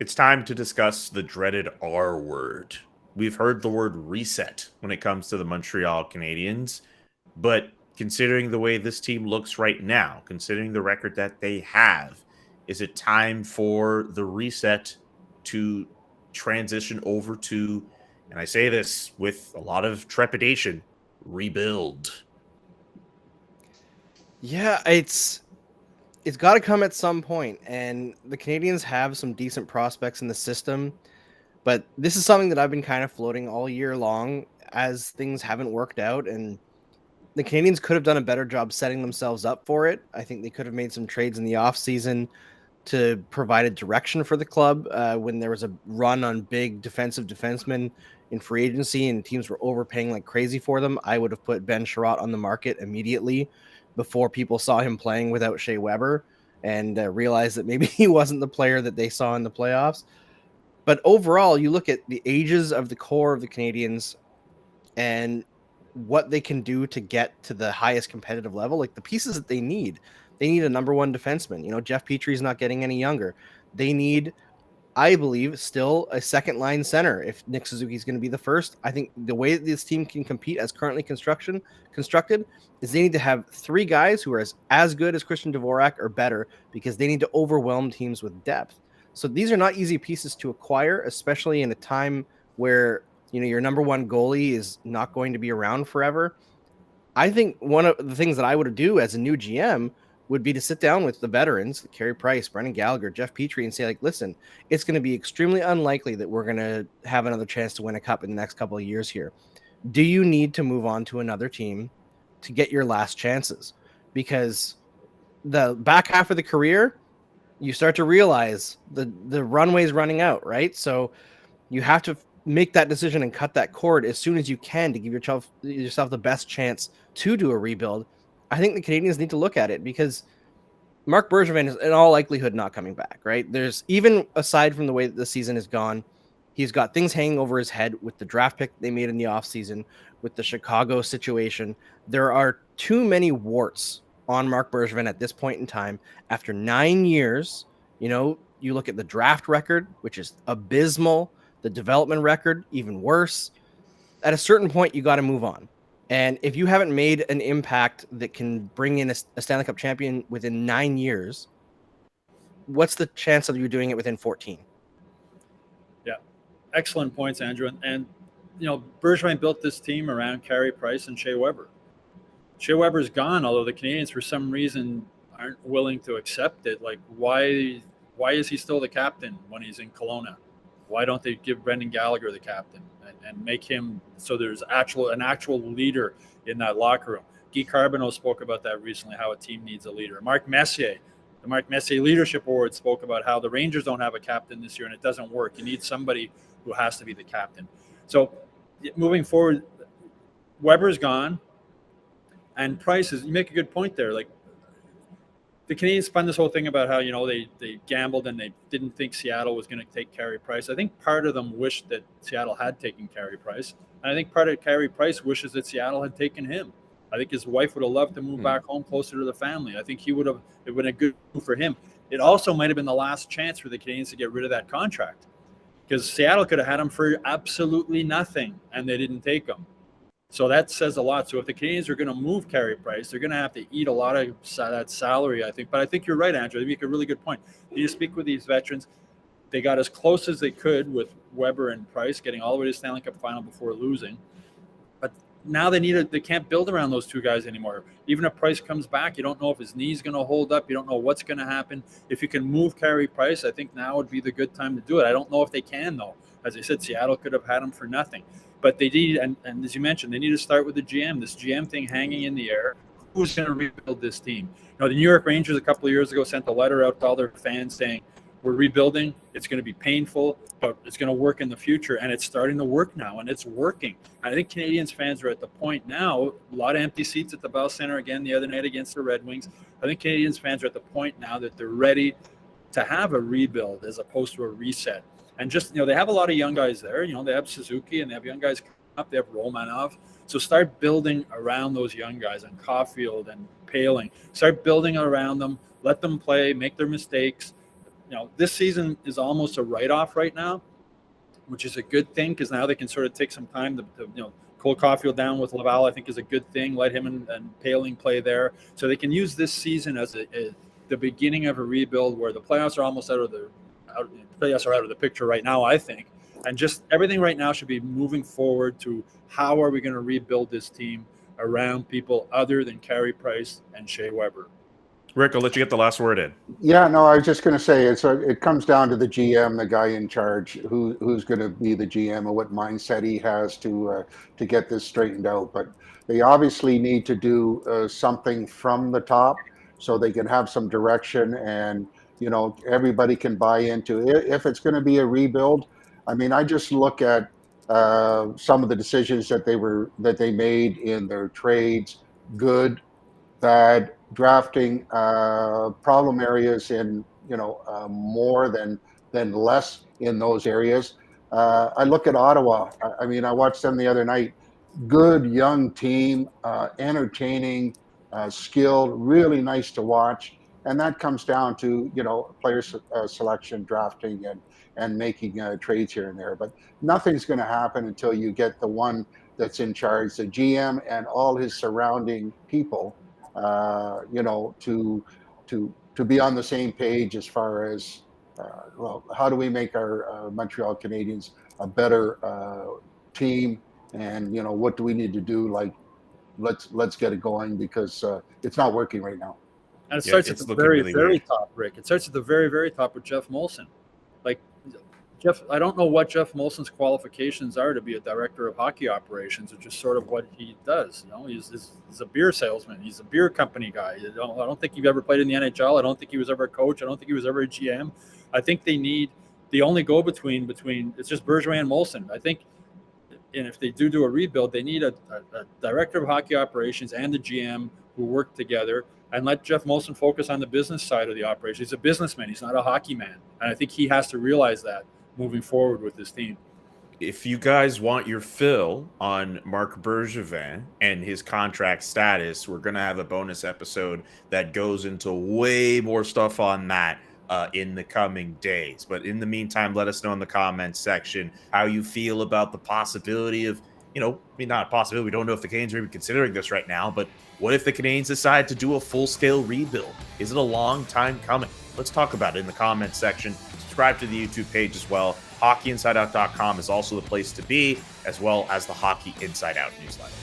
It's time to discuss the dreaded R word. We've heard the word reset when it comes to the Montreal Canadiens, but considering the way this team looks right now, considering the record that they have, is it time for the reset to transition over to, and I say this with a lot of trepidation, rebuild? Yeah, it's got to come at some point, and the Canadians have some decent prospects in the system, but this is something that I've been kind of floating all year long as things haven't worked out, and the Canadians could have done a better job setting themselves up for it. I think they could have made some trades in the offseason to provide a direction for the club when there was a run on big defensive defensemen in free agency and teams were overpaying like crazy for them. I would have put Ben Sherratt on the market immediately before people saw him playing without Shea Weber and realized that maybe he wasn't the player that they saw in the playoffs. But overall, you look at the ages of the core of the Canadians and what they can do to get to the highest competitive level, like the pieces that they need. They need a number one defenseman. Jeff Petry's not getting any younger. They need, I believe, still a second line center. If Nick Suzuki's going to be the first, I think the way that this team can compete as currently constructed is they need to have three guys who are as good as Christian Dvorak or better because they need to overwhelm teams with depth. So these are not easy pieces to acquire, especially in a time where your number one goalie is not going to be around forever. I think one of the things that I would do as a new GM would be to sit down with the veterans, Carey Price, Brendan Gallagher, Jeff Petry, and say, like, listen, it's going to be extremely unlikely that we're going to have another chance to win a cup in the next couple of years here. Do you need to move on to another team to get your last chances? Because the back half of the career, you start to realize the runway's running out, right? So you have to make that decision and cut that cord as soon as you can to give yourself the best chance to do a rebuild. I think the Canadians need to look at it because Marc Bergevin is in all likelihood not coming back, right? There's, even aside from the way that the season has gone, he's got things hanging over his head with the draft pick they made in the offseason, with the Chicago situation. There are too many warts on Marc Bergevin at this point in time. After 9 years, you look at the draft record, which is abysmal, the development record, even worse. At a certain point, you got to move on. And if you haven't made an impact that can bring in a Stanley Cup champion within 9 years, what's the chance of you doing it within 14? Yeah, excellent points, Andrew. And Bergevin built this team around Carey Price and Shea Weber. Shea Weber's gone, although the Canadians, for some reason, aren't willing to accept it. Like, why is he still the captain when he's in Kelowna? Why don't they give Brendan Gallagher the captain and make him so there's an actual leader in that locker room? Guy Carbonneau spoke about that recently, how a team needs a leader. Mark Messier, the Mark Messier Leadership Award, spoke about how the Rangers don't have a captain this year and it doesn't work. You need somebody who has to be the captain. So moving forward, Weber's gone and Price is, you make a good point there. Like, the Canadians spun this whole thing about how, they gambled and they didn't think Seattle was going to take Carey Price. I think part of them wished that Seattle had taken Carey Price. And I think part of Carey Price wishes that Seattle had taken him. I think his wife would have loved to move back home closer to the family. I think it would have been a good move for him. It also might have been the last chance for the Canadians to get rid of that contract because Seattle could have had him for absolutely nothing and they didn't take him. So that says a lot. So if the Canadians are going to move Carey Price, they're going to have to eat a lot of that salary, I think. But I think you're right, Andrew. You make a really good point. You speak with these veterans. They got as close as they could with Weber and Price, getting all the way to the Stanley Cup final before losing. But now they can't build around those two guys anymore. Even if Price comes back, you don't know if his knee's going to hold up. You don't know what's going to happen. If you can move Carey Price, I think now would be the good time to do it. I don't know if they can, though. As I said, Seattle could have had him for nothing. But they need, and as you mentioned, they need to start with the GM. This GM thing hanging in the air. Who's going to rebuild this team? The New York Rangers a couple of years ago sent a letter out to all their fans saying, we're rebuilding. It's going to be painful, but it's going to work in the future. And it's starting to work now, and it's working. I think Canadiens fans are at the point now, a lot of empty seats at the Bell Center again the other night against the Red Wings. I think Canadiens fans are at the point now that they're ready to have a rebuild as opposed to a reset. And just, they have a lot of young guys there. They have Suzuki and they have young guys coming up. They have Romanov. So start building around those young guys and Caulfield and Paling. Start building around them. Let them play, make their mistakes. this season is almost a write-off right now, which is a good thing because now they can sort of take some time to Cole Caulfield down with Laval, I think, is a good thing. Let him and Paling play there, so they can use this season as the beginning of a rebuild where the playoffs are almost out of the picture right now, I think, and just everything right now should be moving forward to how are we going to rebuild this team around people other than Carey Price and Shea Weber. Rick, I'll let you get the last word in. Yeah, no, I was just going to say it comes down to the GM, the guy in charge, who's going to be the GM and what mindset he has to get this straightened out. But they obviously need to do something from the top so they can have some direction and everybody can buy into it. If it's going to be a rebuild, I mean, I just look at some of the decisions that they made in their trades, good, bad, drafting, problem areas in more than less in those areas. I look at Ottawa. I mean, I watched them the other night. Good young team, entertaining, skilled, really nice to watch. And that comes down to player selection, drafting, and making trades here and there. But nothing's going to happen until you get the one that's in charge, the GM, and all his surrounding people. To be on the same page as far as how do we make our Montreal Canadiens a better team, and what do we need to do? Like, let's get it going because it's not working right now. And it starts at the very, very top, Rick. It starts at the very, very top with Jeff Molson. Like, Jeff, I don't know what Jeff Molson's qualifications are to be a director of hockey operations, which is sort of what he does. He's a beer salesman. He's a beer company guy. I don't think he ever played in the NHL. I don't think he was ever a coach. I don't think he was ever a GM. I think they need the only go-between it's just Bergevin and Molson. I think, and if they do a rebuild, they need a director of hockey operations and the GM who work together and let Jeff Molson focus on the business side of the operation. He's a businessman. He's not a hockey man. And I think he has to realize that moving forward with this team. If you guys want your fill on Marc Bergevin and his contract status, we're going to have a bonus episode that goes into way more stuff on that in the coming days. But in the meantime, let us know in the comments section how you feel about the possibility of, not a possibility. We don't know if the Canadiens are even considering this right now, but what if the Canadiens decide to do a full-scale rebuild? Is it a long time coming? Let's talk about it in the comments section. Subscribe to the YouTube page as well. HockeyInsideOut.com is also the place to be, as well as the Hockey Inside Out newsletter.